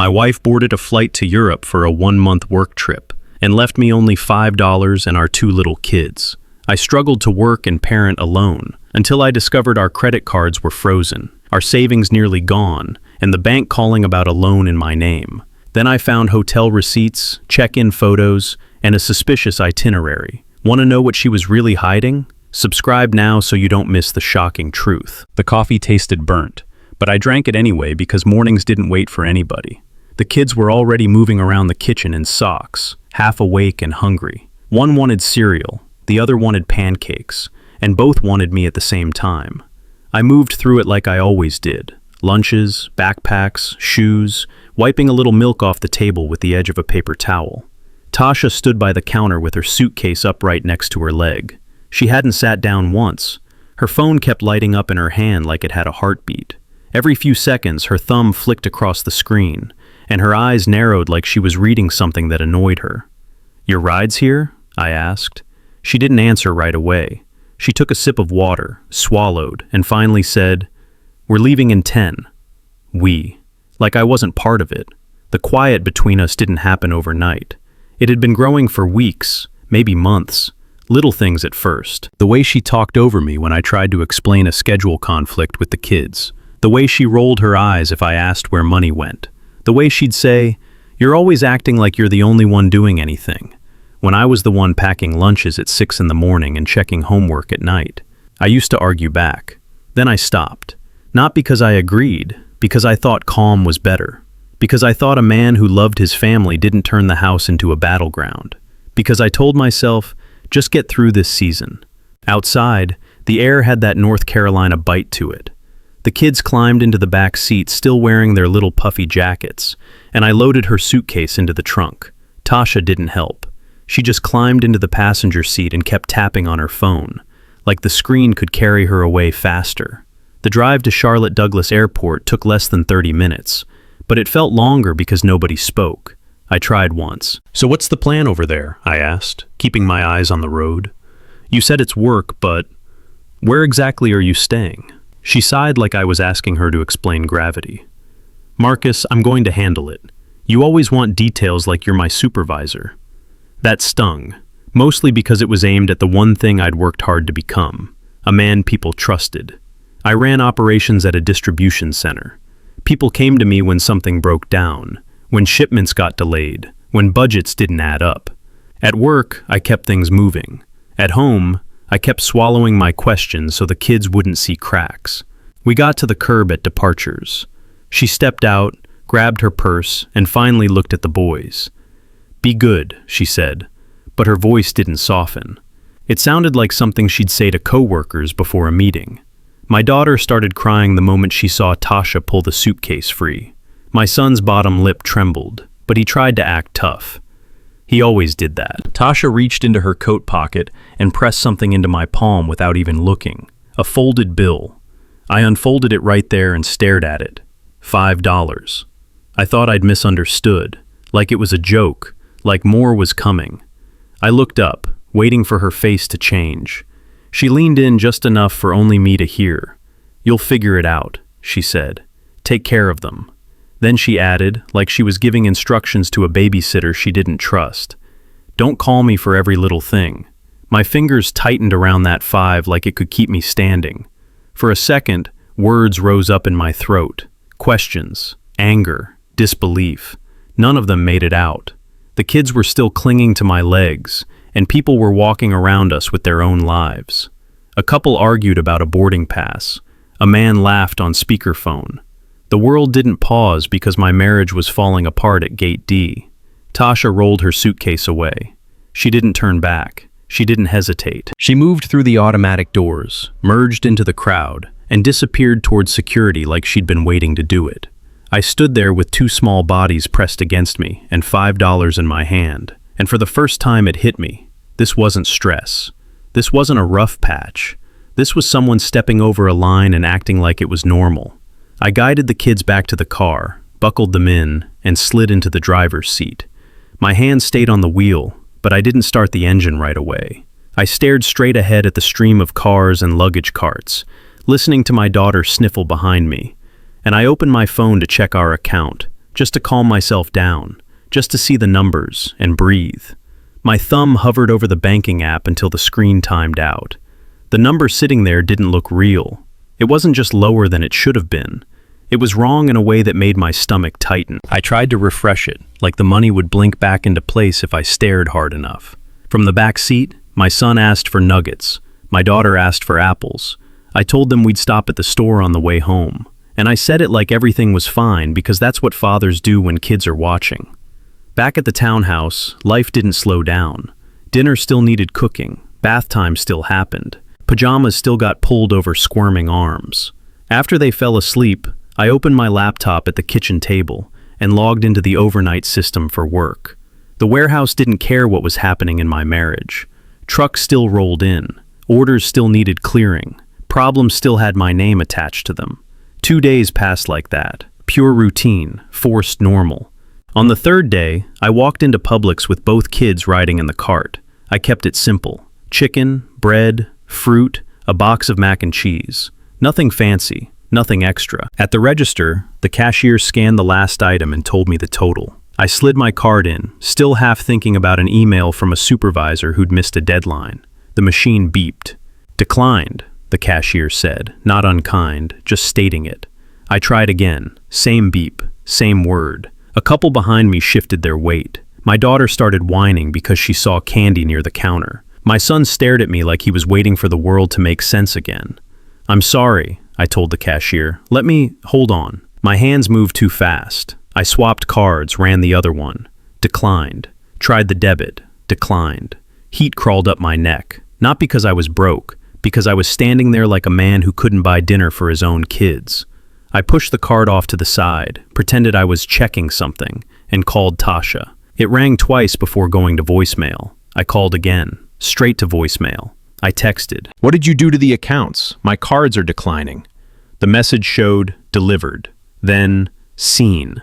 My wife boarded a flight to Europe for a 1-month work trip and left me only $5 and our 2 little kids. I struggled to work and parent alone until I discovered our credit cards were frozen, our savings nearly gone, and the bank calling about a loan in my name. Then I found hotel receipts, check-in photos, and a suspicious itinerary. Want to know what she was really hiding? Subscribe now so you don't miss the shocking truth. The coffee tasted burnt, but I drank it anyway because mornings didn't wait for anybody. The kids were already moving around the kitchen in socks, half awake and hungry. One wanted cereal, the other wanted pancakes, and both wanted me at the same time. I moved through it like I always did. Lunches, backpacks, shoes, wiping a little milk off the table with the edge of a paper towel. Tasha stood by the counter with her suitcase upright next to her leg. She hadn't sat down once. Her phone kept lighting up in her hand like it had a heartbeat. Every few seconds, her thumb flicked across the screen, and her eyes narrowed like she was reading something that annoyed her. "Your ride's here?" I asked. She didn't answer right away. She took a sip of water, swallowed, and finally said, "We're leaving in 10. We. Like I wasn't part of it. The quiet between us didn't happen overnight. It had been growing for weeks, maybe months. Little things at first. The way she talked over me when I tried to explain a schedule conflict with the kids. The way she rolled her eyes if I asked where money went. The way she'd say, "You're always acting like you're the only one doing anything," when I was the one packing lunches at 6 in the morning and checking homework at night. I used to argue back. Then I stopped. Not because I agreed, because I thought calm was better. Because I thought a man who loved his family didn't turn the house into a battleground. Because I told myself, just get through this season. Outside, the air had that North Carolina bite to it. The kids climbed into the back seat still wearing their little puffy jackets, and I loaded her suitcase into the trunk. Tasha didn't help. She just climbed into the passenger seat and kept tapping on her phone, like the screen could carry her away faster. The drive to Charlotte Douglas Airport took less than 30 minutes, but it felt longer because nobody spoke. I tried once. "So what's the plan over there?" I asked, keeping my eyes on the road. "You said it's work, but where exactly are you staying?" She sighed like I was asking her to explain gravity. "Marcus, I'm going to handle it. You always want details like you're my supervisor." That stung, mostly because it was aimed at the one thing I'd worked hard to become, a man people trusted. I ran operations at a distribution center. People came to me when something broke down, when shipments got delayed, when budgets didn't add up. At work, I kept things moving. At home, I kept swallowing my questions so the kids wouldn't see cracks. We got to the curb at departures. She stepped out, grabbed her purse, and finally looked at the boys. "Be good," she said, but her voice didn't soften. It sounded like something she'd say to coworkers before a meeting. My daughter started crying the moment she saw Tasha pull the suitcase free. My son's bottom lip trembled, but he tried to act tough. He always did that. Tasha reached into her coat pocket and pressed something into my palm without even looking. A folded bill. I unfolded it right there and stared at it. $5. I thought I'd misunderstood, like it was a joke, like more was coming. I looked up, waiting for her face to change. She leaned in just enough for only me to hear. "You'll figure it out," she said. "Take care of them." Then she added, like she was giving instructions to a babysitter she didn't trust, "Don't call me for every little thing." My fingers tightened around that 5 like it could keep me standing. For a second, words rose up in my throat. Questions, anger, disbelief. None of them made it out. The kids were still clinging to my legs, and people were walking around us with their own lives. A couple argued about a boarding pass. A man laughed on speakerphone. The world didn't pause because my marriage was falling apart at Gate D. Tasha rolled her suitcase away. She didn't turn back. She didn't hesitate. She moved through the automatic doors, merged into the crowd, and disappeared towards security like she'd been waiting to do it. I stood there with 2 small bodies pressed against me and $5 in my hand, and for the first time it hit me. This wasn't stress. This wasn't a rough patch. This was someone stepping over a line and acting like it was normal. I guided the kids back to the car, buckled them in, and slid into the driver's seat. My hand stayed on the wheel, but I didn't start the engine right away. I stared straight ahead at the stream of cars and luggage carts, listening to my daughter sniffle behind me, and I opened my phone to check our account. just to calm myself down, just to see the numbers and breathe. My thumb hovered over the banking app until the screen timed out. The number sitting there didn't look real. It wasn't just lower than it should have been. It was wrong in a way that made my stomach tighten. I tried to refresh it, like the money would blink back into place if I stared hard enough. From the back seat, my son asked for nuggets. My daughter asked for apples. I told them we'd stop at the store on the way home. And I said it like everything was fine because that's what fathers do when kids are watching. Back at the townhouse, life didn't slow down. Dinner still needed cooking. Bath time still happened. Pajamas still got pulled over squirming arms. After they fell asleep, I opened my laptop at the kitchen table and logged into the overnight system for work. The warehouse didn't care what was happening in my marriage. Trucks still rolled in. Orders still needed clearing. Problems still had my name attached to them. 2 days passed like that. Pure routine, forced normal. On the third day, I walked into Publix with both kids riding in the cart. I kept it simple. Chicken, bread, fruit, a box of mac and cheese. Nothing fancy, nothing extra. At the register, the cashier scanned the last item and told me the total. I slid my card in, still half thinking about an email from a supervisor who'd missed a deadline. The machine beeped. Declined, the cashier said, not unkind, just stating it. I tried again. Same beep, same word. A couple behind me shifted their weight. My daughter started whining because she saw candy near the counter. My son stared at me like he was waiting for the world to make sense again. I'm sorry, I told the cashier. Hold on. My hands moved too fast. I swapped cards, ran the other one. Declined. Tried the debit. Declined. Heat crawled up my neck. Not because I was broke, because I was standing there like a man who couldn't buy dinner for his own kids. I pushed the card off to the side, pretended I was checking something, and called Tasha. It rang twice before going to voicemail. I called again, straight to voicemail. I texted, "What did you do to the accounts? My cards are declining." The message showed delivered, then seen.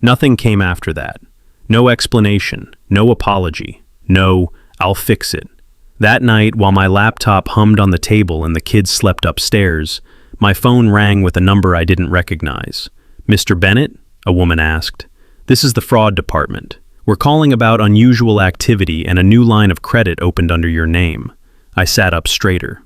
Nothing came after that. No explanation, no apology, no "I'll fix it." That night, while my laptop hummed on the table and the kids slept upstairs, my phone rang with a number I didn't recognize. "Mr. Bennett?" a woman asked. "This is the fraud department. We're calling about unusual activity and a new line of credit opened under your name." I sat up straighter.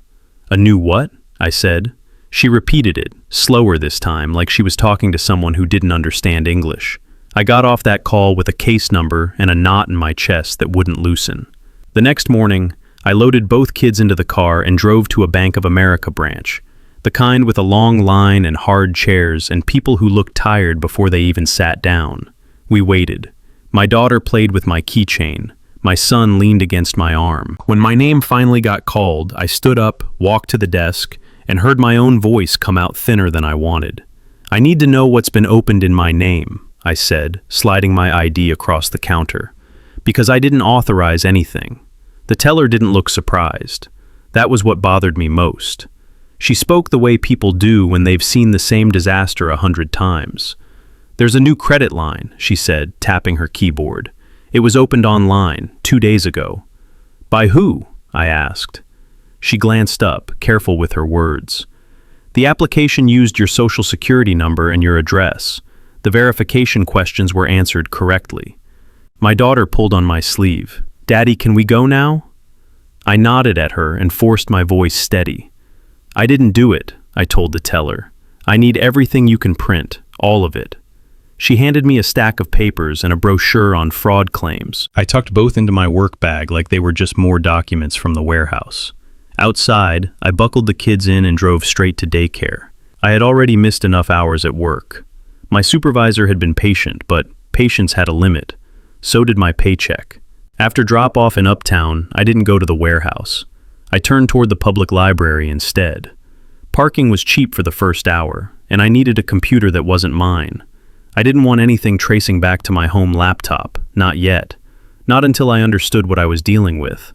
"A new what?" I said. She repeated it, slower this time, like she was talking to someone who didn't understand English. I got off that call with a case number and a knot in my chest that wouldn't loosen. The next morning, I loaded both kids into the car and drove to a Bank of America branch, the kind with a long line and hard chairs and people who looked tired before they even sat down. We waited. My daughter played with my keychain. My son leaned against my arm. When my name finally got called, I stood up, walked to the desk, and heard my own voice come out thinner than I wanted. "I need to know what's been opened in my name," I said, sliding my ID across the counter, "because I didn't authorize anything." The teller didn't look surprised. That was what bothered me most. She spoke the way people do when they've seen the same disaster 100 times. "There's a new credit line," she said, tapping her keyboard. "It was opened online 2 days ago." "By who?" I asked. She glanced up, careful with her words. "The application used your social security number and your address. The verification questions were answered correctly." My daughter pulled on my sleeve. "Daddy, can we go now?" I nodded at her and forced my voice steady. "I didn't do it," I told the teller. "I need everything you can print, all of it." She handed me a stack of papers and a brochure on fraud claims. I tucked both into my work bag like they were just more documents from the warehouse. Outside, I buckled the kids in and drove straight to daycare. I had already missed enough hours at work. My supervisor had been patient, but patience had a limit. So did my paycheck. After drop-off in Uptown, I didn't go to the warehouse. I turned toward the public library instead. Parking was cheap for the first hour, and I needed a computer that wasn't mine. I didn't want anything tracing back to my home laptop, not yet. Not until I understood what I was dealing with.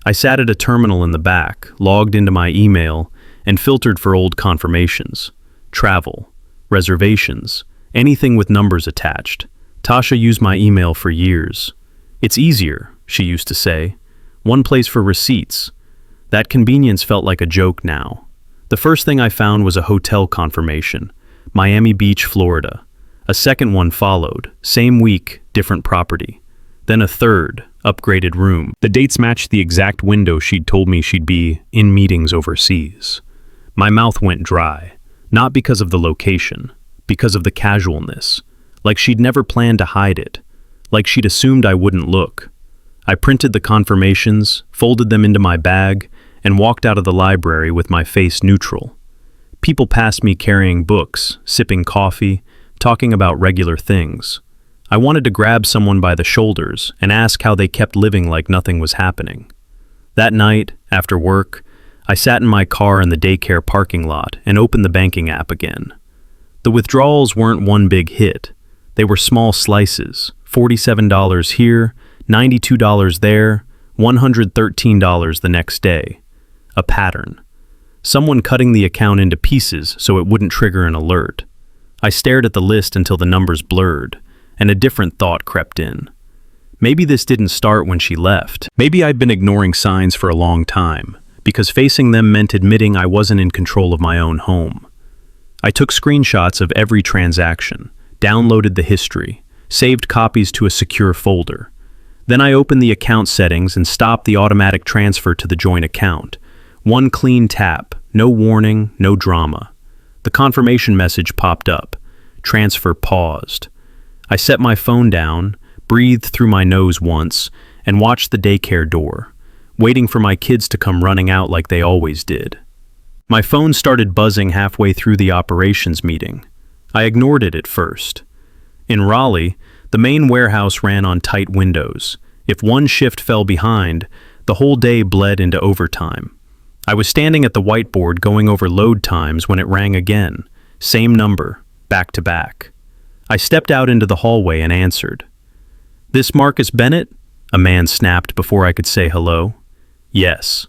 I sat at a terminal in the back, logged into my email, and filtered for old confirmations. Travel, reservations, anything with numbers attached. Tasha used my email for years. "It's easier," she used to say. "One place for receipts." That convenience felt like a joke now. The first thing I found was a hotel confirmation. Miami Beach, Florida. A second one followed, same week, different property. Then a third, upgraded room. The dates matched the exact window she'd told me she'd be in meetings overseas. My mouth went dry, not because of the location, because of the casualness, like she'd never planned to hide it, like she'd assumed I wouldn't look. I printed the confirmations, folded them into my bag, and walked out of the library with my face neutral. People passed me carrying books, sipping coffee, talking about regular things. I wanted to grab someone by the shoulders and ask how they kept living like nothing was happening. That night, after work, I sat in my car in the daycare parking lot and opened the banking app again. The withdrawals weren't one big hit. They were small slices, $47 here, $92 there, $113 the next day. A pattern. Someone cutting the account into pieces so it wouldn't trigger an alert. I stared at the list until the numbers blurred, and a different thought crept in. Maybe this didn't start when she left. Maybe I'd been ignoring signs for a long time, because facing them meant admitting I wasn't in control of my own home. I took screenshots of every transaction, downloaded the history, saved copies to a secure folder. Then I opened the account settings and stopped the automatic transfer to the joint account. One clean tap, no warning, no drama. The confirmation message popped up. Transfer paused. I set my phone down, breathed through my nose once, and watched the daycare door, waiting for my kids to come running out like they always did. My phone started buzzing halfway through the operations meeting. I ignored it at first. In Raleigh, the main warehouse ran on tight windows. If one shift fell behind, the whole day bled into overtime. I was standing at the whiteboard going over load times when it rang again. Same number, back to back. I stepped out into the hallway and answered. "This Marcus Bennett?" A man snapped before I could say hello. "Yes."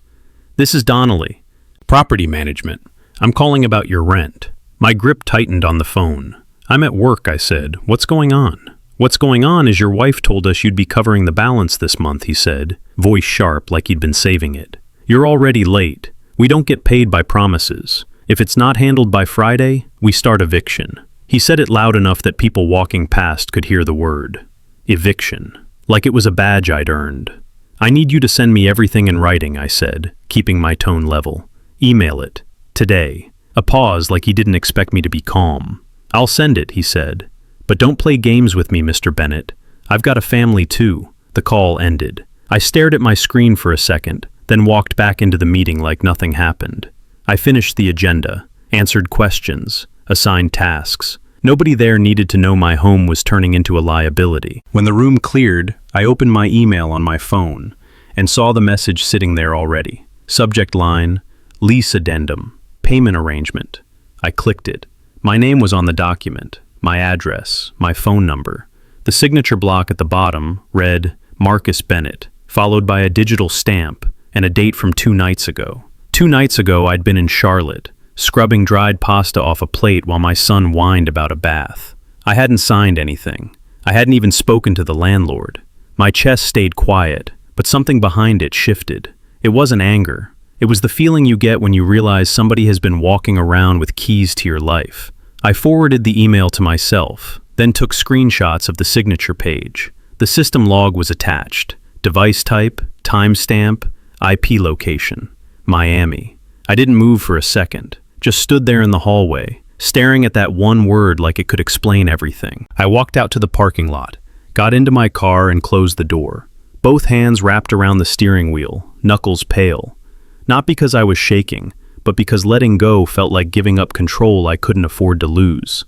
"This is Donnelly. Property management. I'm calling about your rent." My grip tightened on the phone. "I'm at work," I said. "What's going on?" "What's going on is your wife told us you'd be covering the balance this month," he said, voice sharp like he'd been saving it. "You're already late. We don't get paid by promises. If it's not handled by Friday, we start eviction." He said it loud enough that people walking past could hear the word. Eviction. Like it was a badge I'd earned. "I need you to send me everything in writing," I said, keeping my tone level. "Email it. Today." A pause like he didn't expect me to be calm. "I'll send it," he said. "But don't play games with me, Mr. Bennett. I've got a family too." The call ended. I stared at my screen for a second, then walked back into the meeting like nothing happened. I finished the agenda, answered questions, assigned tasks. Nobody there needed to know my home was turning into a liability. When the room cleared, I opened my email on my phone and saw the message sitting there already. Subject line, lease addendum, payment arrangement. I clicked it. My name was on the document, my address, my phone number. The signature block at the bottom read Marcus Bennett, followed by a digital stamp and a date from 2 nights ago. 2 nights ago, I'd been in Charlotte, scrubbing dried pasta off a plate while my son whined about a bath. I hadn't signed anything. I hadn't even spoken to the landlord. My chest stayed quiet, but something behind it shifted. It wasn't anger. It was the feeling you get when you realize somebody has been walking around with keys to your life. I forwarded the email to myself, then took screenshots of the signature page. The system log was attached. Device type, timestamp, IP location, Miami. I didn't move for a second, just stood there in the hallway, staring at that one word like it could explain everything. I walked out to the parking lot, got into my car and closed the door. Both hands wrapped around the steering wheel, knuckles pale. Not because I was shaking, but because letting go felt like giving up control I couldn't afford to lose.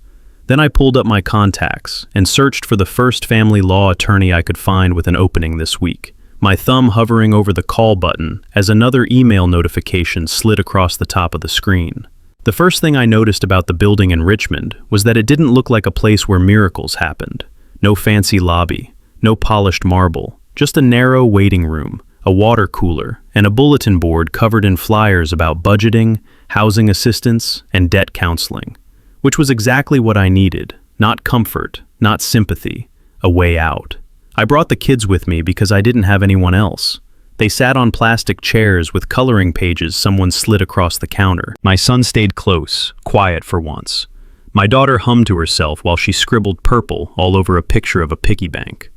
Then I pulled up my contacts and searched for the first family law attorney I could find with an opening this week, my thumb hovering over the call button as another email notification slid across the top of the screen. The first thing I noticed about the building in Richmond was that it didn't look like a place where miracles happened. No fancy lobby, no polished marble, just a narrow waiting room, a water cooler, and a bulletin board covered in flyers about budgeting, housing assistance, and debt counseling, which was exactly what I needed. Not comfort, not sympathy, a way out. I brought the kids with me because I didn't have anyone else. They sat on plastic chairs with coloring pages someone slid across the counter. My son stayed close, quiet for once. My daughter hummed to herself while she scribbled purple all over a picture of a piggy bank.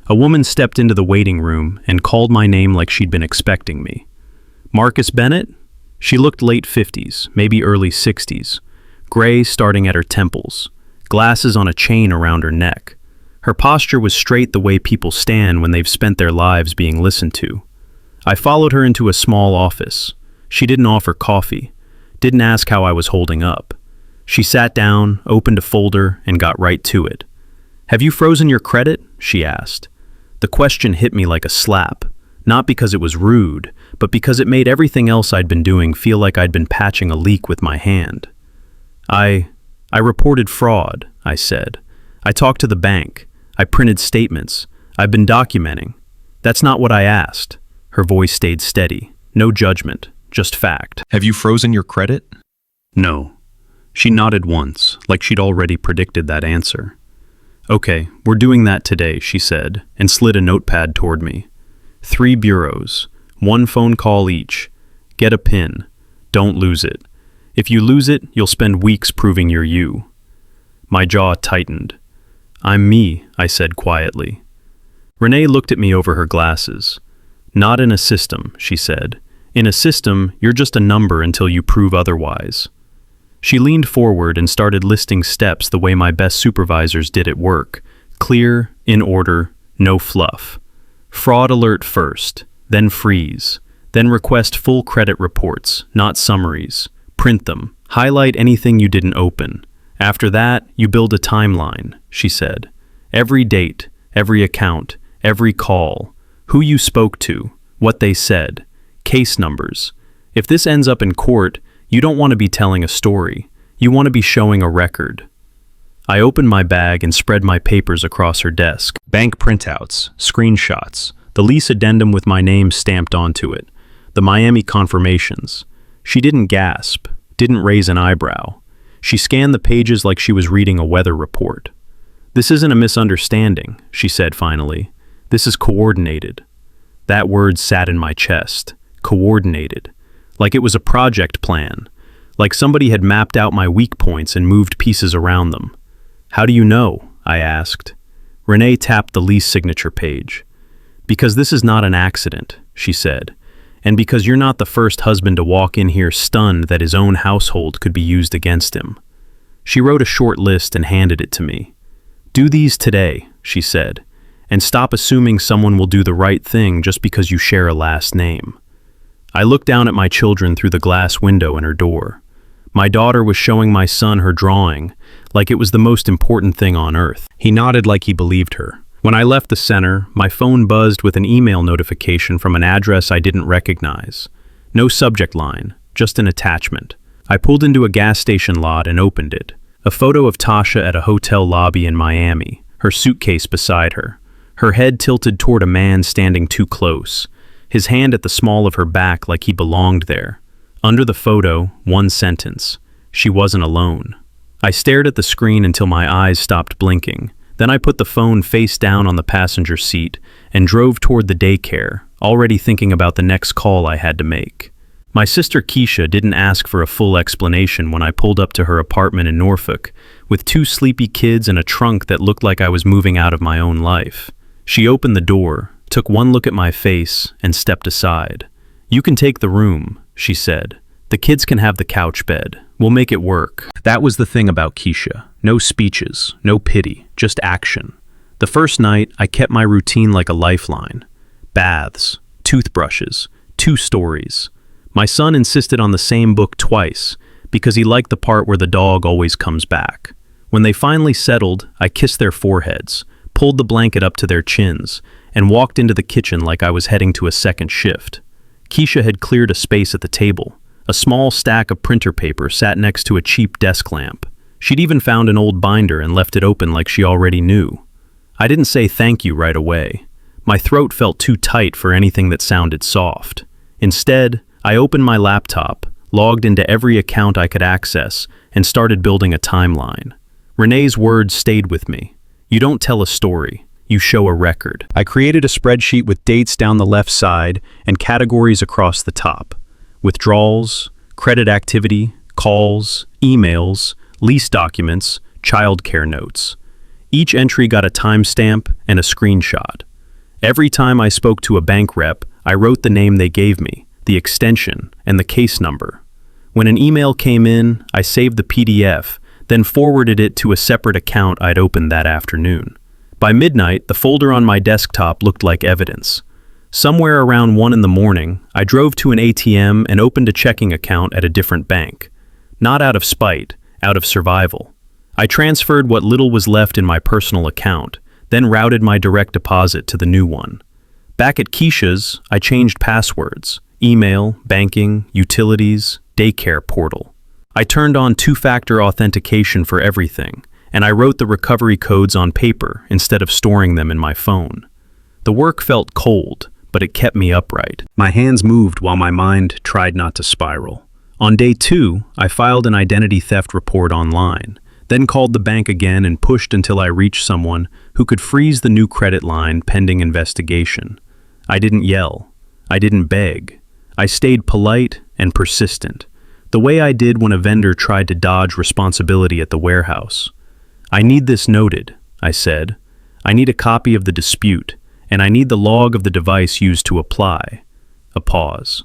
A woman stepped into the waiting room and called my name like she'd been expecting me. Marcus Bennett? She looked late 50s, maybe early 60s, gray starting at her temples, glasses on a chain around her neck. Her posture was straight the way people stand when they've spent their lives being listened to. I followed her into a small office. She didn't offer coffee, didn't ask how I was holding up. She sat down, opened a folder, and got right to it. "Have you frozen your credit?" she asked. The question hit me like a slap, not because it was rude, but because it made everything else I'd been doing feel like I'd been patching a leak with my hand. I reported fraud," I said. "I talked to the bank. I printed statements. I've been documenting." "That's not what I asked." Her voice stayed steady. No judgment, just fact. Have you frozen your credit? No. She nodded once, like she'd already predicted that answer. "Okay, we're doing that today," she said, and slid a notepad toward me. 3 bureaus, 1 phone call each. Get a PIN. Don't lose it. If you lose it, you'll spend weeks proving you're you. My jaw tightened. "I'm me," I said quietly. Renee looked at me over her glasses. "Not in a system," she said. "In a system, you're just a number until you prove otherwise." She leaned forward and started listing steps the way my best supervisors did at work. Clear, in order, no fluff. Fraud alert first, then freeze, then request full credit reports, not summaries. Print them, highlight anything you didn't open. After that, you build a timeline, she said. Every date, every account, every call, who you spoke to, what they said, case numbers. If this ends up in court, you don't want to be telling a story. You want to be showing a record. I opened my bag and spread my papers across her desk. Bank printouts, screenshots, the lease addendum with my name stamped onto it, the Miami confirmations. She didn't gasp, didn't raise an eyebrow. She scanned the pages like she was reading a weather report. "This isn't a misunderstanding," she said finally. "This is coordinated." That word sat in my chest. Coordinated. Like it was a project plan. Like somebody had mapped out my weak points and moved pieces around them. "How do you know?" I asked. Renee tapped the lease signature page. "Because this is not an accident," she said. "And because you're not the first husband to walk in here stunned that his own household could be used against him." She wrote a short list and handed it to me. "Do these today," she said, "and stop assuming someone will do the right thing just because you share a last name." I looked down at my children through the glass window in her door. My daughter was showing my son her drawing, like it was the most important thing on earth. He nodded like he believed her. When I left the center, my phone buzzed with an email notification from an address I didn't recognize. No subject line, just an attachment. I pulled into a gas station lot and opened it. A photo of Tasha at a hotel lobby in Miami, her suitcase beside her. Her head tilted toward a man standing too close, his hand at the small of her back like he belonged there. Under the photo, one sentence: she wasn't alone. I stared at the screen until my eyes stopped blinking. Then I put the phone face down on the passenger seat and drove toward the daycare, already thinking about the next call I had to make. My sister Keisha didn't ask for a full explanation when I pulled up to her apartment in Norfolk, with 2 sleepy kids and a trunk that looked like I was moving out of my own life. She opened the door, took one look at my face, and stepped aside. "You can take the room," she said. "The kids can have the couch bed. We'll make it work." That was the thing about Keisha. No speeches, no pity, just action. The first night, I kept my routine like a lifeline. Baths, toothbrushes, 2 stories. My son insisted on the same book twice, because he liked the part where the dog always comes back. When they finally settled, I kissed their foreheads, pulled the blanket up to their chins, and walked into the kitchen like I was heading to a second shift. Keisha had cleared a space at the table. A small stack of printer paper sat next to a cheap desk lamp. She'd even found an old binder and left it open like she already knew. I didn't say thank you right away. My throat felt too tight for anything that sounded soft. Instead, I opened my laptop, logged into every account I could access, and started building a timeline. Renee's words stayed with me. You don't tell a story, you show a record. I created a spreadsheet with dates down the left side and categories across the top. Withdrawals, credit activity, calls, emails, lease documents, childcare notes. Each entry got a timestamp and a screenshot. Every time I spoke to a bank rep, I wrote the name they gave me, the extension, and the case number. When an email came in, I saved the PDF, then forwarded it to a separate account I'd opened that afternoon. By midnight, the folder on my desktop looked like evidence. Somewhere around 1 in the morning, I drove to an ATM and opened a checking account at a different bank. Not out of spite, out of survival. I transferred what little was left in my personal account, then routed my direct deposit to the new one. Back at Keisha's, I changed passwords, email, banking, utilities, daycare portal. I turned on two-factor authentication for everything, and I wrote the recovery codes on paper instead of storing them in my phone. The work felt cold, but it kept me upright. My hands moved while my mind tried not to spiral. On day 2, I filed an identity theft report online, then called the bank again and pushed until I reached someone who could freeze the new credit line pending investigation. I didn't yell. I didn't beg. I stayed polite and persistent, the way I did when a vendor tried to dodge responsibility at the warehouse. "I need this noted," I said. "I need a copy of the dispute, and I need the log of the device used to apply." A pause.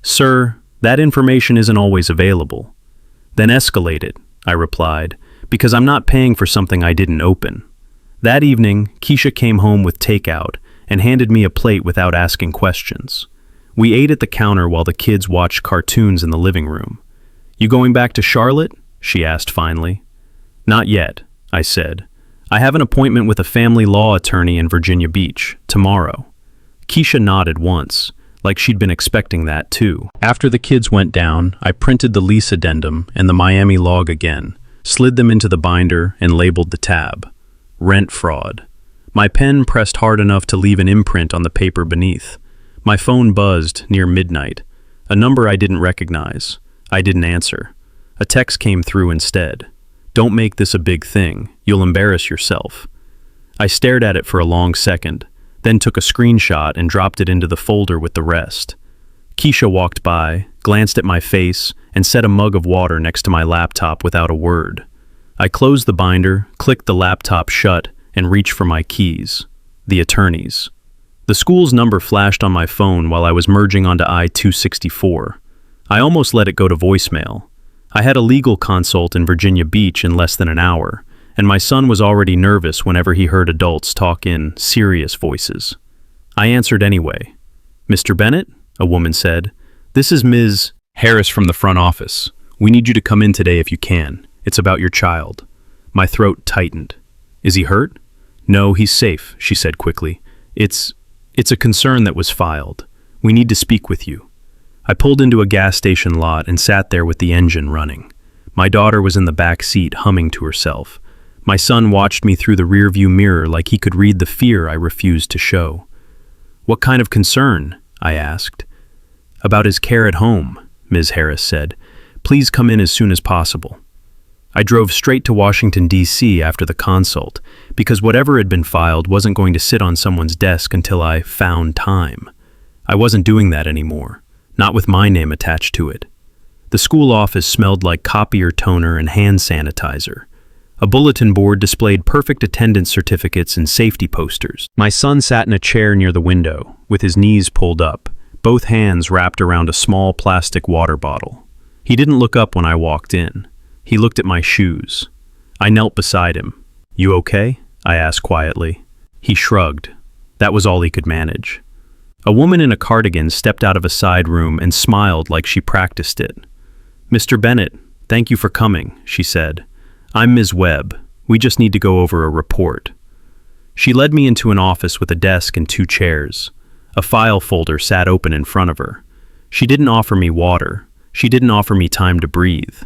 "Sir, that information isn't always available." "Then escalate it," I replied, "because I'm not paying for something I didn't open." That evening, Keisha came home with takeout and handed me a plate without asking questions. We ate at the counter while the kids watched cartoons in the living room. "You going back to Charlotte?" she asked finally. "Not yet," I said. "I have an appointment with a family law attorney in Virginia Beach, tomorrow." Keisha nodded once, like she'd been expecting that too. After the kids went down, I printed the lease addendum and the Miami log again, slid them into the binder, and labeled the tab. Rent fraud. My pen pressed hard enough to leave an imprint on the paper beneath. My phone buzzed near midnight. A number I didn't recognize. I didn't answer. A text came through instead. "Don't make this a big thing. You'll embarrass yourself." I stared at it for a long second, then took a screenshot and dropped it into the folder with the rest. Keisha walked by, glanced at my face, and set a mug of water next to my laptop without a word. I closed the binder, clicked the laptop shut, and reached for my keys. The attorney's. The school's number flashed on my phone while I was merging onto I-264. I almost let it go to voicemail. I had a legal consult in Virginia Beach in less than an hour, and my son was already nervous whenever he heard adults talk in serious voices. I answered anyway. "Mr. Bennett?" a woman said. "This is Ms. Harris from the front office. We need you to come in today if you can. It's about your child." My throat tightened. "Is he hurt?" "No, he's safe," she said quickly. It's a concern that was filed. We need to speak with you." I pulled into a gas station lot and sat there with the engine running. My daughter was in the back seat humming to herself. My son watched me through the rearview mirror like he could read the fear I refused to show. "What kind of concern?" I asked. "About his care at home," Ms. Harris said. "Please come in as soon as possible." I drove straight to Washington, D.C. after the consult, because whatever had been filed wasn't going to sit on someone's desk until I found time. I wasn't doing that anymore, not with my name attached to it. The school office smelled like copier toner and hand sanitizer. A bulletin board displayed perfect attendance certificates and safety posters. My son sat in a chair near the window, with his knees pulled up, both hands wrapped around a small plastic water bottle. He didn't look up when I walked in. He looked at my shoes. I knelt beside him. "You okay?" I asked quietly. He shrugged. That was all he could manage. A woman in a cardigan stepped out of a side room and smiled like she practiced it. "Mr. Bennett, thank you for coming," she said. "I'm Ms. Webb. We just need to go over a report." She led me into an office with a desk and 2 chairs. A file folder sat open in front of her. She didn't offer me water. She didn't offer me time to breathe.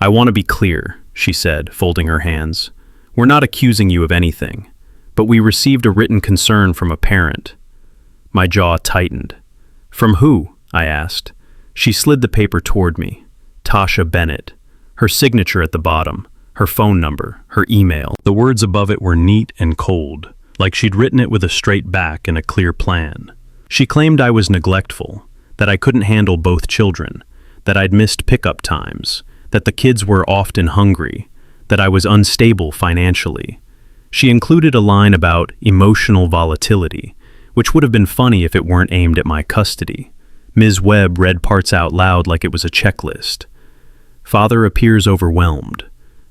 "I want to be clear," she said, folding her hands. "We're not accusing you of anything, but we received a written concern from a parent." My jaw tightened. "From who?" I asked. She slid the paper toward me. Tasha Bennett. Her signature at the bottom, her phone number, her email. The words above it were neat and cold, like she'd written it with a straight back and a clear plan. She claimed I was neglectful, that I couldn't handle both children, that I'd missed pickup times, that the kids were often hungry, that I was unstable financially. She included a line about emotional volatility, which would have been funny if it weren't aimed at my custody. Ms. Webb read parts out loud like it was a checklist. Father appears overwhelmed.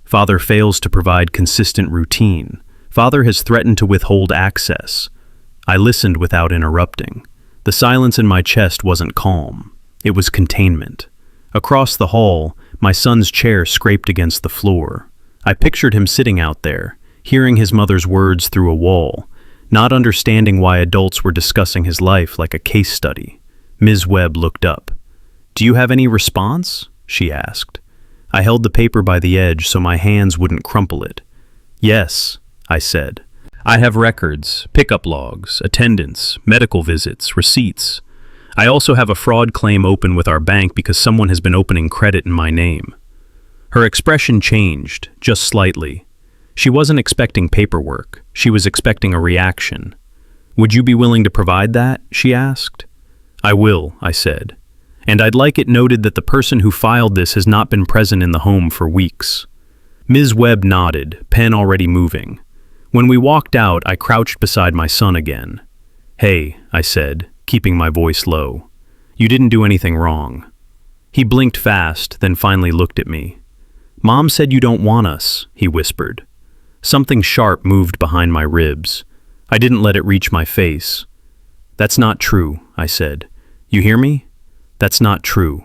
Father fails to provide consistent routine. Father has threatened to withhold access. I listened without interrupting. The silence in my chest wasn't calm. It was containment. Across the hall, my son's chair scraped against the floor. I pictured him sitting out there, hearing his mother's words through a wall, not understanding why adults were discussing his life like a case study. Ms. Webb looked up. "Do you have any response?" she asked. I held the paper by the edge so my hands wouldn't crumple it. "Yes," I said. "I have records, pickup logs, attendance, medical visits, receipts. I also have a fraud claim open with our bank because someone has been opening credit in my name." Her expression changed, just slightly. She wasn't expecting paperwork. She was expecting a reaction. "Would you be willing to provide that?" she asked. "I will," I said. "And I'd like it noted that the person who filed this has not been present in the home for weeks." Ms. Webb nodded, pen already moving. When we walked out, I crouched beside my son again. "Hey," I said, keeping my voice low. "You didn't do anything wrong." He blinked fast, then finally looked at me. "Mom said you don't want us," he whispered. Something sharp moved behind my ribs. I didn't let it reach my face. "That's not true," I said. "You hear me? That's not true."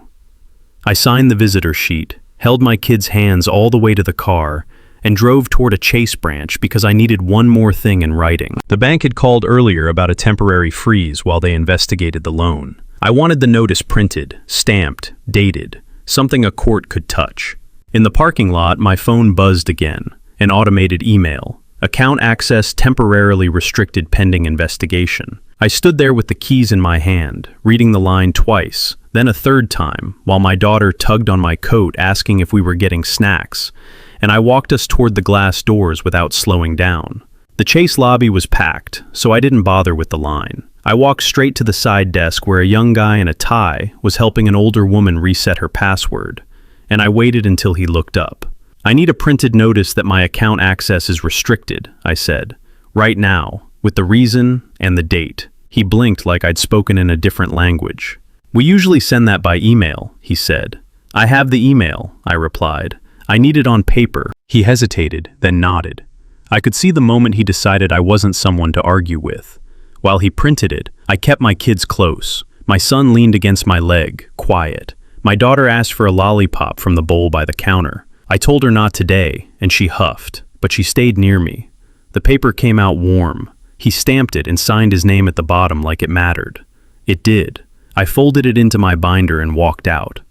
I signed the visitor sheet, held my kids' hands all the way to the car, and drove toward a Chase branch because I needed one more thing in writing. The bank had called earlier about a temporary freeze while they investigated the loan. I wanted the notice printed, stamped, dated, something a court could touch. In the parking lot, my phone buzzed again, an automated email. "Account access temporarily restricted pending investigation." I stood there with the keys in my hand, reading the line twice, then a third time, while my daughter tugged on my coat asking if we were getting snacks, and I walked us toward the glass doors without slowing down. The Chase lobby was packed, so I didn't bother with the line. I walked straight to the side desk where a young guy in a tie was helping an older woman reset her password, and I waited until he looked up. "I need a printed notice that my account access is restricted," I said. "Right now, with the reason and the date." He blinked like I'd spoken in a different language. "We usually send that by email," he said. "I have the email," I replied. "I need it on paper." He hesitated, then nodded. I could see the moment he decided I wasn't someone to argue with. While he printed it, I kept my kids close. My son leaned against my leg, quiet. My daughter asked for a lollipop from the bowl by the counter. I told her not today, and she huffed, but she stayed near me. The paper came out warm. He stamped it and signed his name at the bottom like it mattered. It did. I folded it into my binder and walked out.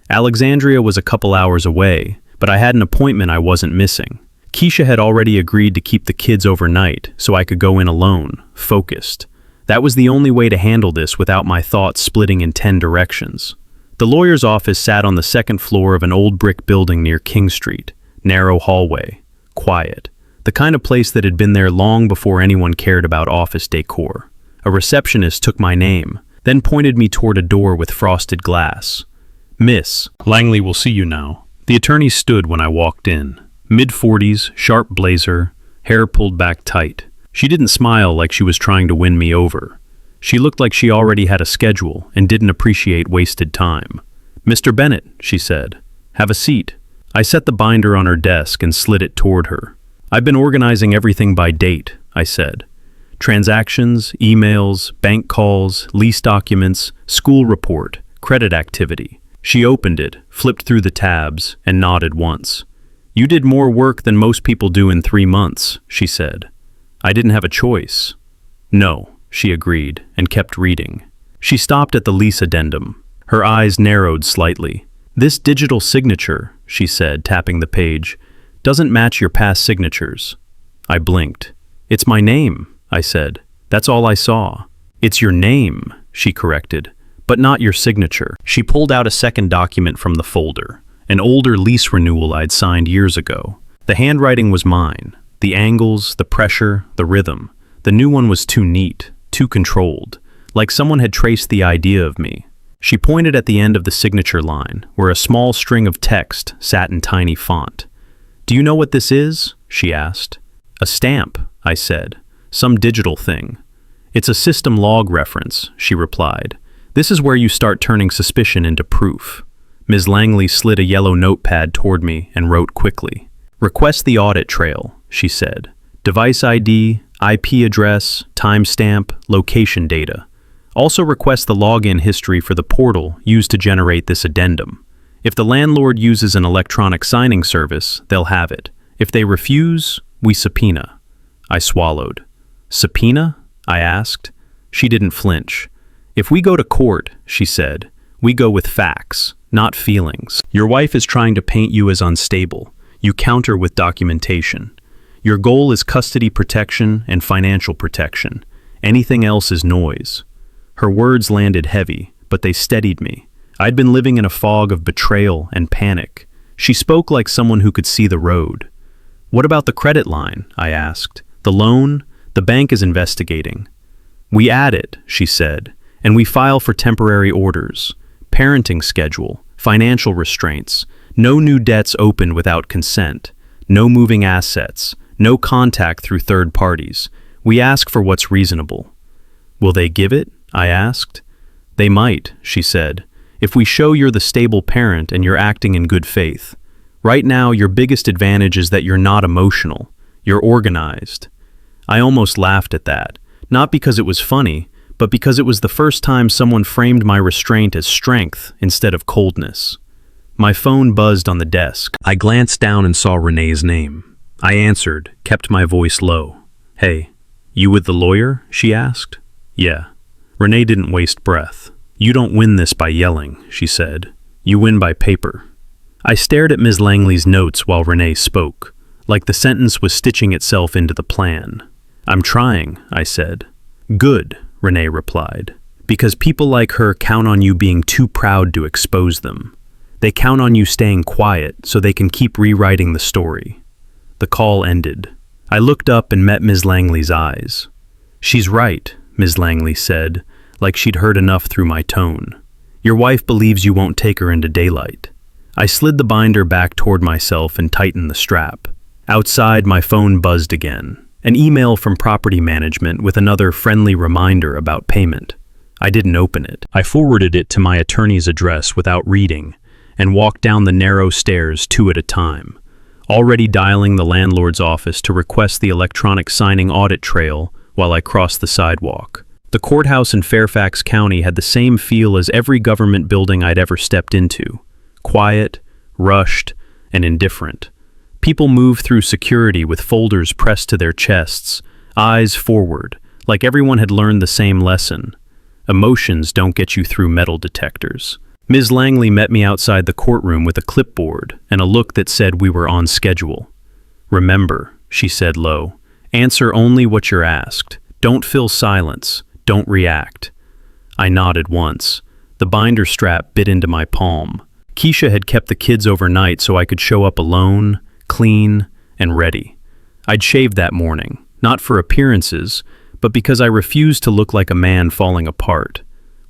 Alexandria was a couple hours away, but I had an appointment I wasn't missing. Keisha had already agreed to keep the kids overnight so I could go in alone, focused. That was the only way to handle this without my thoughts splitting in 10 directions. The lawyer's office sat on the second floor of an old brick building near King Street, narrow hallway, quiet, the kind of place that had been there long before anyone cared about office decor. A receptionist took my name, then pointed me toward a door with frosted glass. "Miss, Langley will see you now." The attorney stood when I walked in. Mid-40s, sharp blazer, hair pulled back tight. She didn't smile like she was trying to win me over. She looked like she already had a schedule and didn't appreciate wasted time. "Mr. Bennett," she said, "have a seat." I set the binder on her desk and slid it toward her. "I've been organizing everything by date," I said. "Transactions, emails, bank calls, lease documents, school report, credit activity." She opened it, flipped through the tabs, and nodded once. "You did more work than most people do in 3 months," she said. I didn't have a choice. "No," she agreed, and kept reading. She stopped at the lease addendum. Her eyes narrowed slightly. "This digital signature," she said, tapping the page, "doesn't match your past signatures." I blinked. "It's my name," I said. "That's all I saw." "It's your name," she corrected, "but not your signature." She pulled out a second document from the folder, an older lease renewal I'd signed years ago. The handwriting was mine. The angles, the pressure, the rhythm. The new one was too neat, too controlled, like someone had traced the idea of me. She pointed at the end of the signature line, where a small string of text sat in tiny font. "Do you know what this is?" she asked. "A stamp," I said. "Some digital thing." "It's a system log reference," she replied. "This is where you start turning suspicion into proof." Ms. Langley slid a yellow notepad toward me and wrote quickly. "Request the audit trail," she said. "Device ID, IP address, timestamp, location data. Also request the login history for the portal used to generate this addendum. If the landlord uses an electronic signing service, they'll have it. If they refuse, we subpoena." I swallowed. "Subpoena?" I asked. She didn't flinch. "If we go to court," she said, "we go with facts, not feelings. Your wife is trying to paint you as unstable. You counter with documentation. Your goal is custody protection and financial protection. Anything else is noise." Her words landed heavy, but they steadied me. I'd been living in a fog of betrayal and panic. She spoke like someone who could see the road. "What about the credit line?" I asked. "The loan? The bank is investigating." "We add it," she said, "and we file for temporary orders, parenting schedule, financial restraints, no new debts opened without consent, no moving assets, no contact through third parties. We ask for what's reasonable." "Will they give it?" I asked. "They might," she said, "if we show you're the stable parent and you're acting in good faith. Right now, your biggest advantage is that you're not emotional. You're organized." I almost laughed at that, not because it was funny, but because it was the first time someone framed my restraint as strength instead of coldness. My phone buzzed on the desk. I glanced down and saw Renee's name. I answered, kept my voice low. "Hey, you with the lawyer?" she asked. "Yeah." Renee didn't waste breath. "You don't win this by yelling," she said. "You win by paper." I stared at Ms. Langley's notes while Renee spoke, like the sentence was stitching itself into the plan. "I'm trying," I said. "Good," Renee replied, "because people like her count on you being too proud to expose them. They count on you staying quiet so they can keep rewriting the story." The call ended. I looked up and met Ms. Langley's eyes. "She's right," Ms. Langley said, like she'd heard enough through my tone. "Your wife believes you won't take her into daylight." I slid the binder back toward myself and tightened the strap. Outside, my phone buzzed again. An email from property management with another friendly reminder about payment. I didn't open it. I forwarded it to my attorney's address without reading and walked down the narrow stairs 2 at a time, already dialing the landlord's office to request the electronic signing audit trail while I crossed the sidewalk. The courthouse in Fairfax County had the same feel as every government building I'd ever stepped into. Quiet, rushed, and indifferent. People moved through security with folders pressed to their chests, eyes forward, like everyone had learned the same lesson. Emotions don't get you through metal detectors. Ms. Langley met me outside the courtroom with a clipboard and a look that said we were on schedule. "Remember," she said low, "answer only what you're asked. Don't fill silence. Don't react." I nodded once. The binder strap bit into my palm. Keisha had kept the kids overnight so I could show up alone, clean, and ready. I'd shaved that morning, not for appearances, but because I refused to look like a man falling apart.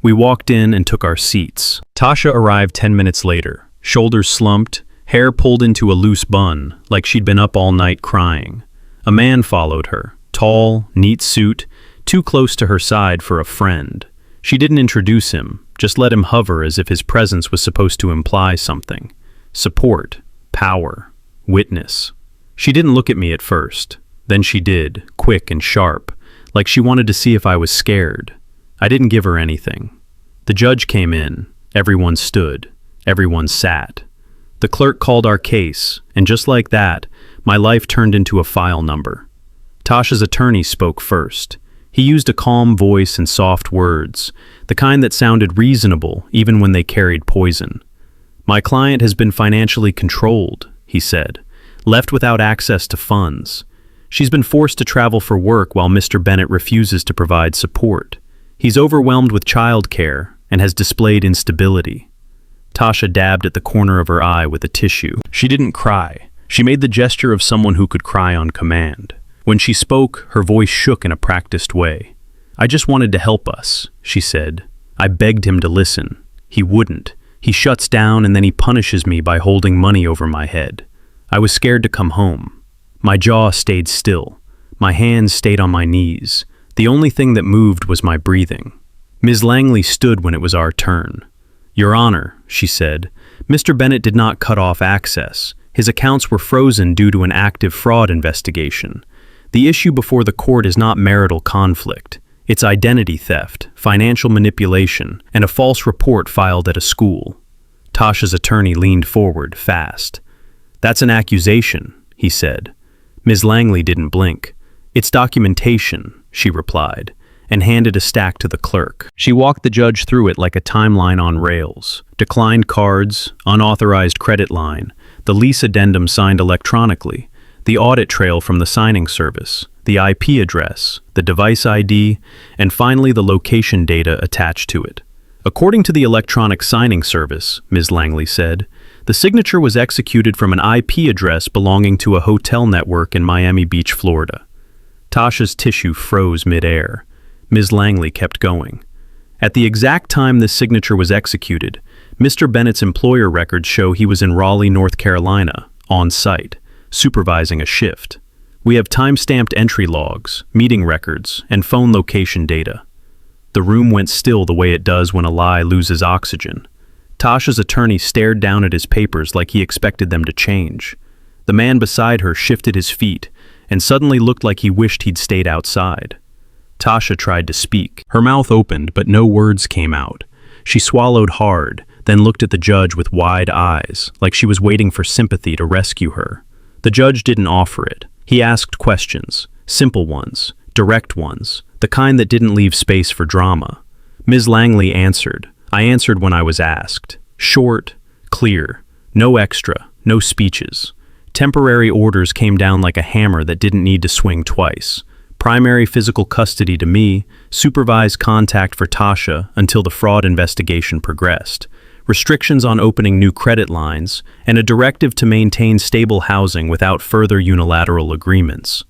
We walked in and took our seats. Tasha arrived 10 minutes later, shoulders slumped, hair pulled into a loose bun, like she'd been up all night crying. A man followed her, tall, neat suit, too close to her side for a friend. She didn't introduce him, just let him hover as if his presence was supposed to imply something. Support, power, witness. She didn't look at me at first. Then she did, quick and sharp, like she wanted to see if I was scared. I didn't give her anything. The judge came in. Everyone stood. Everyone sat. The clerk called our case, and just like that, my life turned into a file number. Tasha's attorney spoke first. He used a calm voice and soft words, the kind that sounded reasonable even when they carried poison. "My client has been financially controlled," he said, "left without access to funds. She's been forced to travel for work while Mr. Bennett refuses to provide support. He's overwhelmed with childcare and has displayed instability." Tasha dabbed at the corner of her eye with a tissue. She didn't cry. She made the gesture of someone who could cry on command. When she spoke, her voice shook in a practiced way. "I just wanted to help us," she said. I begged him to listen. He wouldn't. He shuts down and then he punishes me by holding money over my head. I was scared to come home. My jaw stayed still. My hands stayed on my knees. The only thing that moved was my breathing. Ms. Langley stood when it was our turn. "Your Honor," she said, "Mr. Bennett did not cut off access. His accounts were frozen due to an active fraud investigation. The issue before the court is not marital conflict. It's identity theft, financial manipulation, and a false report filed at a school." Tasha's attorney leaned forward, fast. "That's an accusation," he said. Ms. Langley didn't blink. "It's documentation," she replied, and handed a stack to the clerk. She walked the judge through it like a timeline on rails. Declined cards, unauthorized credit line, the lease addendum signed electronically, the audit trail from the signing service, the IP address, the device ID, and finally the location data attached to it. "According to the electronic signing service," Ms. Langley said, "the signature was executed from an IP address belonging to a hotel network in Miami Beach, Florida." Tasha's tissue froze mid-air. Ms. Langley kept going. "At the exact time this signature was executed, Mr. Bennett's employer records show he was in Raleigh, North Carolina, on site, supervising a shift. We have time-stamped entry logs, meeting records, and phone location data." The room went still the way it does when a lie loses oxygen. Tasha's attorney stared down at his papers like he expected them to change. The man beside her shifted his feet and suddenly looked like he wished he'd stayed outside. Tasha tried to speak. Her mouth opened, but no words came out. She swallowed hard, then looked at the judge with wide eyes, like she was waiting for sympathy to rescue her. The judge didn't offer it. He asked questions, simple ones, direct ones, the kind that didn't leave space for drama. Ms. Langley answered. I answered when I was asked. Short, clear, no extra, no speeches. Temporary orders came down like a hammer that didn't need to swing twice. Primary physical custody to me, supervised contact for Tasha until the fraud investigation progressed, restrictions on opening new credit lines, and a directive to maintain stable housing without further unilateral agreements.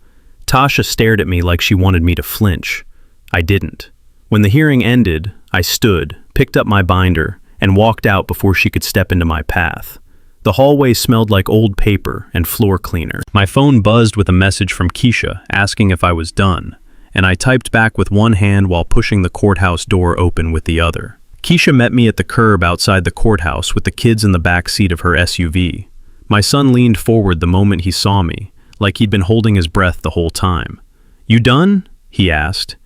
Tasha stared at me like she wanted me to flinch. I didn't. When the hearing ended, I stood, picked up my binder, and walked out before she could step into my path. The hallway smelled like old paper and floor cleaner. My phone buzzed with a message from Keisha asking if I was done, and I typed back with one hand while pushing the courthouse door open with the other. Keisha met me at the curb outside the courthouse with the kids in the back seat of her SUV. My son leaned forward the moment he saw me, like he'd been holding his breath the whole time. "You done?" he asked.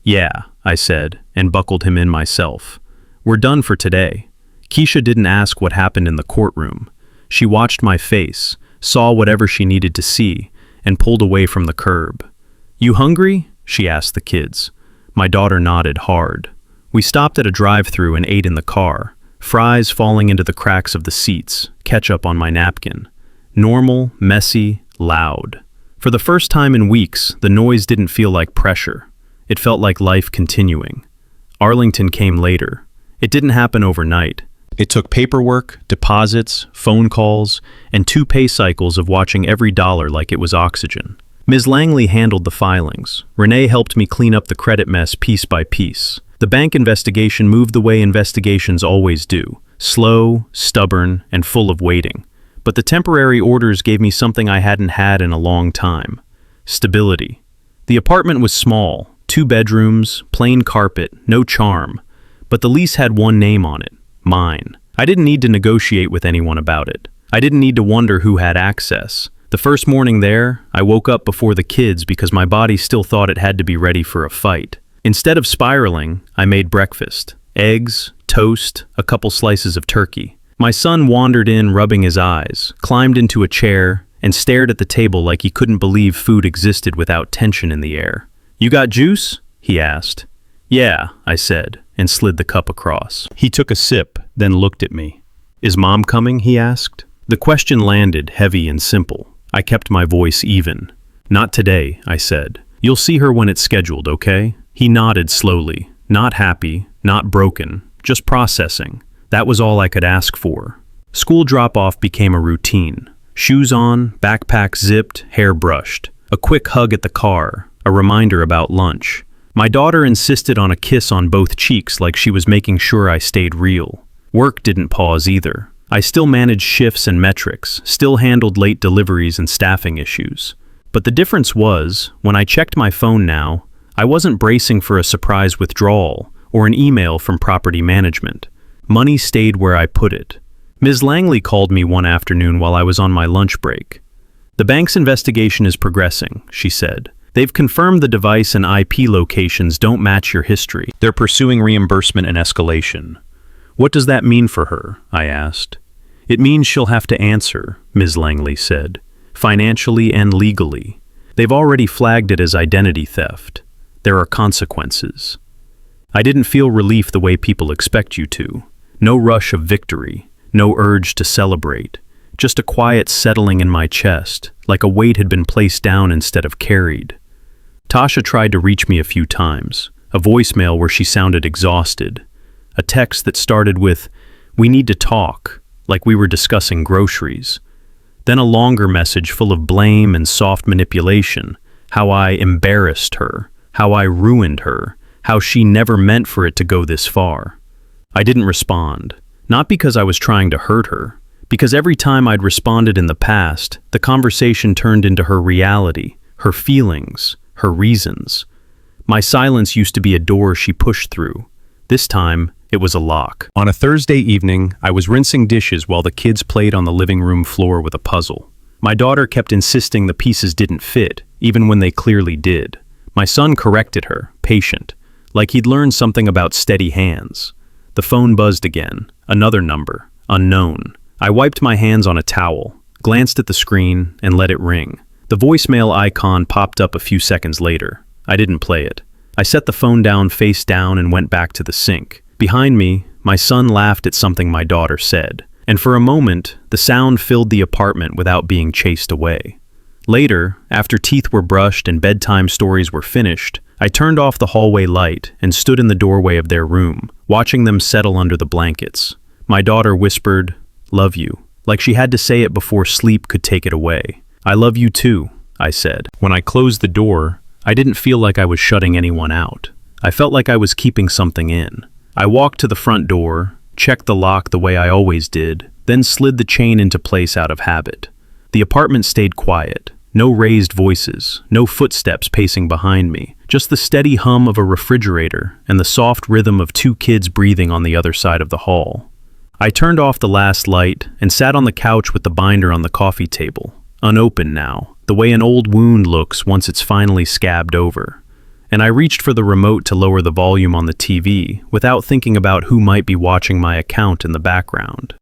"Yeah," I said, and buckled him in myself. "We're done for today." Keisha didn't ask what happened in the courtroom. She watched my face, saw whatever she needed to see, and pulled away from the curb. "You hungry?" she asked the kids. My daughter nodded hard. We stopped at a drive-thru and ate in the car, fries falling into the cracks of the seats, ketchup on my napkin. Normal, messy, loud. For the first time in weeks, the noise didn't feel like pressure. It felt like life continuing. Arlington came later. It didn't happen overnight. It took paperwork, deposits, phone calls, and 2 pay cycles of watching every dollar like it was oxygen. Ms. Langley handled the filings. Renee helped me clean up the credit mess piece by piece. The bank investigation moved the way investigations always do, slow, stubborn, and full of waiting. But the temporary orders gave me something I hadn't had in a long time: stability. The apartment was small, 2 bedrooms, plain carpet, no charm, but the lease had one name on it. Mine. I didn't need to negotiate with anyone about it. I didn't need to wonder who had access. The first morning there, I woke up before the kids because my body still thought it had to be ready for a fight. Instead of spiraling, I made breakfast. Eggs, toast, a couple slices of turkey. My son wandered in, rubbing his eyes, climbed into a chair, and stared at the table like he couldn't believe food existed without tension in the air. "You got juice?" he asked. "Yeah," I said, and slid the cup across. He took a sip, then looked at me. "Is Mom coming?" he asked. The question landed, heavy and simple. I kept my voice even. "Not today," I said. "You'll see her when it's scheduled, okay?" He nodded slowly, not happy, not broken, just processing. That was all I could ask for. School drop-off became a routine. Shoes on, backpack zipped, hair brushed. A quick hug at the car, a reminder about lunch. My daughter insisted on a kiss on both cheeks like she was making sure I stayed real. Work didn't pause either. I still managed shifts and metrics, still handled late deliveries and staffing issues. But the difference was, when I checked my phone now, I wasn't bracing for a surprise withdrawal or an email from property management. Money stayed where I put it. Ms. Langley called me one afternoon while I was on my lunch break. "The bank's investigation is progressing," she said. "They've confirmed the device and IP locations don't match your history. They're pursuing reimbursement and escalation." "What does that mean for her?" I asked. "It means she'll have to answer," Ms. Langley said, "financially and legally. They've already flagged it as identity theft. There are consequences." I didn't feel relief the way people expect you to. No rush of victory, no urge to celebrate, just a quiet settling in my chest, like a weight had been placed down instead of carried. Tasha tried to reach me a few times, a voicemail where she sounded exhausted, a text that started with, "We need to talk," like we were discussing groceries. Then a longer message full of blame and soft manipulation, how I embarrassed her, how I ruined her, how she never meant for it to go this far. I didn't respond, not because I was trying to hurt her, because every time I'd responded in the past, the conversation turned into her reality, her feelings, her reasons. My silence used to be a door she pushed through. This time, it was a lock. On a Thursday evening, I was rinsing dishes while the kids played on the living room floor with a puzzle. My daughter kept insisting the pieces didn't fit, even when they clearly did. My son corrected her, patient, like he'd learned something about steady hands. The phone buzzed again, another number, unknown. I wiped my hands on a towel, glanced at the screen, and let it ring. The voicemail icon popped up a few seconds later. I didn't play it. I set the phone down face down and went back to the sink. Behind me, my son laughed at something my daughter said, and for a moment, the sound filled the apartment without being chased away. Later, after teeth were brushed and bedtime stories were finished, I turned off the hallway light and stood in the doorway of their room, watching them settle under the blankets. My daughter whispered, "Love you," like she had to say it before sleep could take it away. "I love you too," I said. When I closed the door, I didn't feel like I was shutting anyone out. I felt like I was keeping something in. I walked to the front door, checked the lock the way I always did, then slid the chain into place out of habit. The apartment stayed quiet. No raised voices, no footsteps pacing behind me, just the steady hum of a refrigerator and the soft rhythm of two kids breathing on the other side of the hall. I turned off the last light and sat on the couch with the binder on the coffee table, unopened now, the way an old wound looks once it's finally scabbed over. And I reached for the remote to lower the volume on the TV without thinking about who might be watching my account in the background.